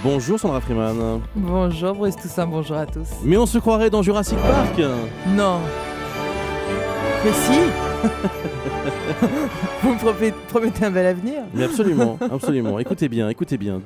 Bonjour Sandra Freeman. Bonjour Bruce Toussaint, bonjour à tous. Mais on se croirait dans Jurassic Park. Non. Mais si. Vous me promettez un bel avenir. Mais absolument, absolument. Écoutez bien.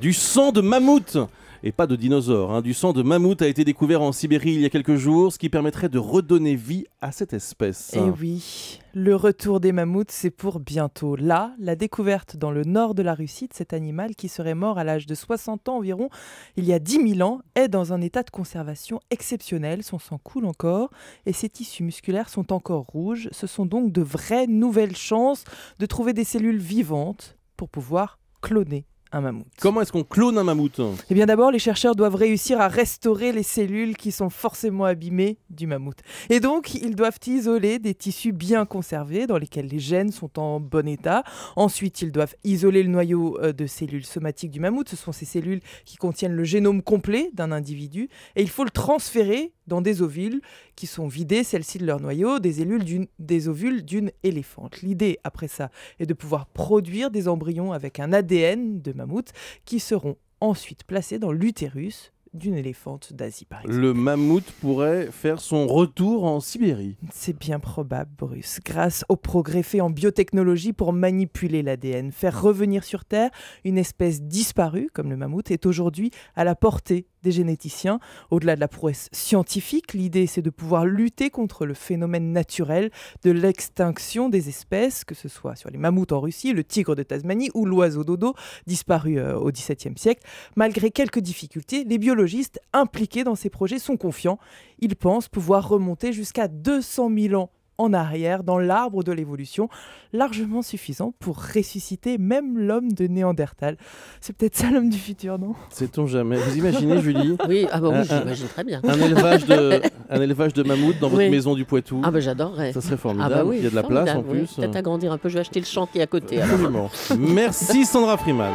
Du sang de mammouth et pas de dinosaure, hein. Du sang de mammouth a été découvert en Sibérie il y a quelques jours, ce qui permettrait de redonner vie à cette espèce. Et oui, le retour des mammouths, c'est pour bientôt. Là, la découverte dans le nord de la Russie de cet animal qui serait mort à l'âge de 60 ans environ, il y a 10 000 ans, est dans un état de conservation exceptionnel. Son sang coule encore et ses tissus musculaires sont encore rouges. Ce sont donc de vraies nouvelles chances de trouver des cellules vivantes pour pouvoir cloner un mammouth. Comment est-ce qu'on clone un mammouth ? Eh bien d'abord, les chercheurs doivent réussir à restaurer les cellules qui sont forcément abîmées du mammouth. Et donc, ils doivent isoler des tissus bien conservés dans lesquels les gènes sont en bon état. Ensuite, ils doivent isoler le noyau de cellules somatiques du mammouth. Ce sont ces cellules qui contiennent le génome complet d'un individu. Et il faut le transférer dans des ovules qui sont vidés, celles-ci de leur noyau, des ovules d'une éléphante. L'idée, après ça, est de pouvoir produire des embryons avec un ADN de mammouth qui seront ensuite placés dans l'utérus d'une éléphante d'Asie, par exemple. Le mammouth pourrait faire son retour en Sibérie. C'est bien probable, Bruce. Grâce aux progrès faits en biotechnologie pour manipuler l'ADN, faire revenir sur Terre une espèce disparue, comme le mammouth, est aujourd'hui à la portée des généticiens. Au-delà de la prouesse scientifique, l'idée c'est de pouvoir lutter contre le phénomène naturel de l'extinction des espèces, que ce soit sur les mammouths en Russie, le tigre de Tasmanie ou l'oiseau dodo, disparu au XVIIe siècle. Malgré quelques difficultés, les biologistes impliqués dans ces projets sont confiants. Ils pensent pouvoir remonter jusqu'à 200 000 ans en arrière dans l'arbre de l'évolution, largement suffisant pour ressusciter même l'homme de Néandertal. C'est peut-être ça l'homme du futur, non ? Sait-on jamais. Vous imaginez, Julie ? Oui, oui, j'imagine très bien. Un élevage de mammouth dans votre maison du Poitou. Ah j'adorerais. Ça serait formidable. Oui, il y a de la place en plus. Peut-être agrandir un peu, je vais acheter le champ qui est à côté. Absolument. Merci Sandra Freeman.